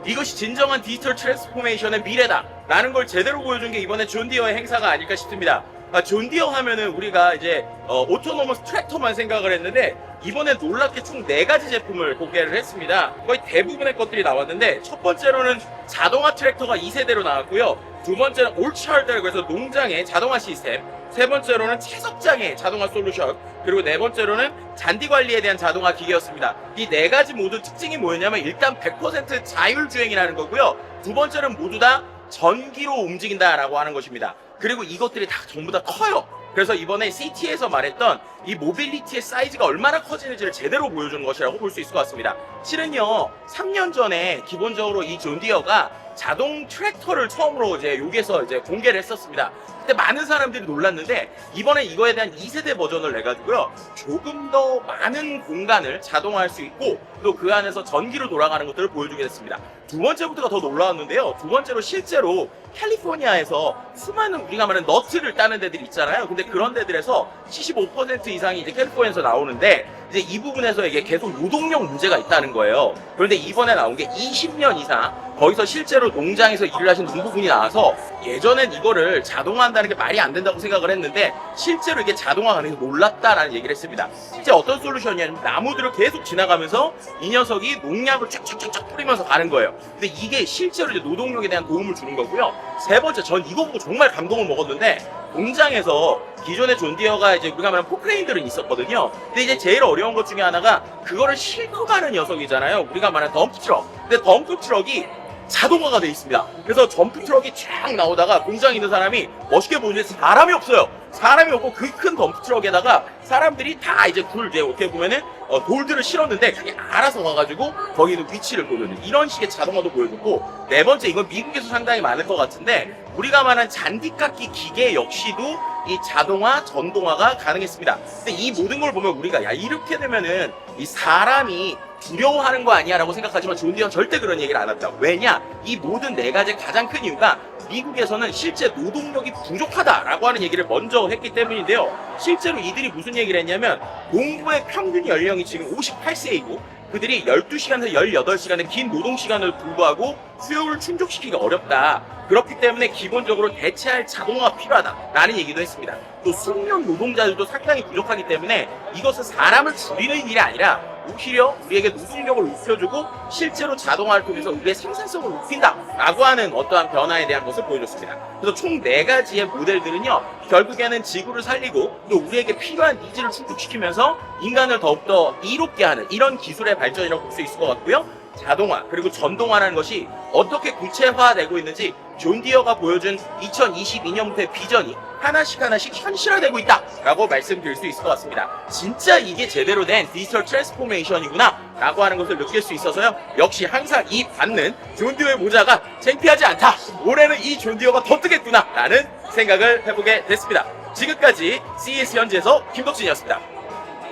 이것이 진정한 디지털 트랜스포메이션의 미래다 라는 걸 제대로 보여준 게 이번에 존디어의 행사가 아닐까 싶습니다. 존디어 하면은 우리가 이제 오토노머스 트랙터만 생각을 했는데 이번에 놀랍게 총 4가지 제품을 공개를 했습니다. 거의 대부분의 것들이 나왔는데 첫 번째로는 자동화 트랙터가 2세대로 나왔고요. 두 번째는 올차르드, 그래서 농장의 자동화 시스템, 세 번째로는 채석장의 자동화 솔루션, 그리고 네 번째로는 잔디 관리에 대한 자동화 기계였습니다. 이 4가지 모두 특징이 뭐였냐면 일단 100% 자율주행이라는 거고요. 두 번째는 모두 다 전기로 움직인다라고 하는 것입니다. 그리고 이것들이 다 전부 다 커요. 그래서 이번에 CT에서 말했던 이 모빌리티의 사이즈가 얼마나 커지는지를 제대로 보여준 것이라고 볼 수 있을 것 같습니다. 실은요, 3년 전에 기본적으로 이 존디어가 자동 트랙터를 처음으로 이제 여기에서 이제 공개를 했었습니다. 그때 많은 사람들이 놀랐는데 이번에 이거에 대한 2세대 버전을 내가지고요, 조금 더 많은 공간을 자동화할 수 있고 또 그 안에서 전기로 돌아가는 것들을 보여주게 됐습니다. 두 번째부터가 더 놀라웠는데요. 두 번째로 실제로 캘리포니아에서 수많은 우리가 말하는 너트를 따는 데들이 있잖아요. 근데 그런 데들에서 75% 이상이 이제 캘리포니아에서 나오는데 이제 이 부분에서 이게 계속 노동력 문제가 있다는 거예요. 그런데 이번에 나온 게 20년 이상 거기서 실제로 농장에서 일을 하신 농부분이 나와서 예전엔 이거를 자동화한다는 게 말이 안 된다고 생각을 했는데 실제로 이게 자동화가 돼서 놀랐다라는 얘기를 했습니다. 실제 어떤 솔루션이냐면 나무들을 계속 지나가면서 이 녀석이 농약을 쫙쫙쫙쫙 뿌리면서 가는 거예요. 근데 이게 실제로 이제 노동력에 대한 도움을 주는 거고요. 세 번째, 전 이거 보고 정말 감동을 먹었는데 공장에서 기존의 존디어가 이제 우리가 말하는 포크레인들은 있었거든요. 근데 이제 제일 어려운 것 중에 하나가 그거를 싣고 가는 녀석이잖아요. 우리가 말하는 덤프트럭. 근데 덤프트럭이 자동화가 돼 있습니다. 그래서 덤프트럭이 쫙 나오다가 공장에 있는 사람이 멋있게 보는데 사람이 없어요. 사람이 없고 그 큰 덤프트럭에다가 사람들이 다 이제 이제 어떻게 보면은 돌들을 실었는데 그게 알아서 와가지고 거기 있는 위치를 보여주는 이런 식의 자동화도 보여줬고, 네 번째, 이건 미국에서 상당히 많을 것 같은데 우리가 말하는 잔디 깎기 기계 역시도 이 자동화, 전동화가 가능했습니다. 근데 이 모든 걸 보면 우리가 야, 이렇게 되면은 이 사람이 두려워하는 거 아니야 라고 생각하지만 존디어는 절대 그런 얘기를 안 합니다. 왜냐? 이 모든 4가지의 가장 큰 이유가 미국에서는 실제 노동력이 부족하다라고 하는 얘기를 먼저 했기 때문인데요. 실제로 이들이 무슨 얘기를 했냐면 농부의 평균 연령이 지금 58세이고 그들이 12시간에서 18시간의 긴 노동시간을 불구하고 수요를 충족시키기가 어렵다. 그렇기 때문에 기본적으로 대체할 자동화가 필요하다라는 얘기도 했습니다. 또 숙련 노동자들도 상당히 부족하기 때문에 이것은 사람을 줄이는 일이 아니라 오히려 우리에게 노동력을 높여주고 실제로 자동화를 통해서 우리의 생산성을 높인다라고 하는 어떠한 변화에 대한 것을 보여줬습니다. 그래서 총 4가지의 모델들은요, 결국에는 지구를 살리고 또 우리에게 필요한 니즈를 충족시키면서 인간을 더욱더 이롭게 하는 이런 기술의 발전이라고 볼 수 있을 것 같고요. 자동화 그리고 전동화라는 것이 어떻게 구체화되고 있는지 존디어가 보여준 2022년부터의 비전이 하나씩 현실화되고 있다라고 말씀드릴 수 있을 것 같습니다. 진짜 이게 제대로 된 디지털 트랜스포메이션이구나 라고 하는 것을 느낄 수 있어서요, 역시 항상 이 받는 존디어의 모자가 창피하지 않다, 올해는 이 존디어가 더 뜨겠구나 라는 생각을 해보게 됐습니다. 지금까지 CES 현지에서 김덕진이었습니다.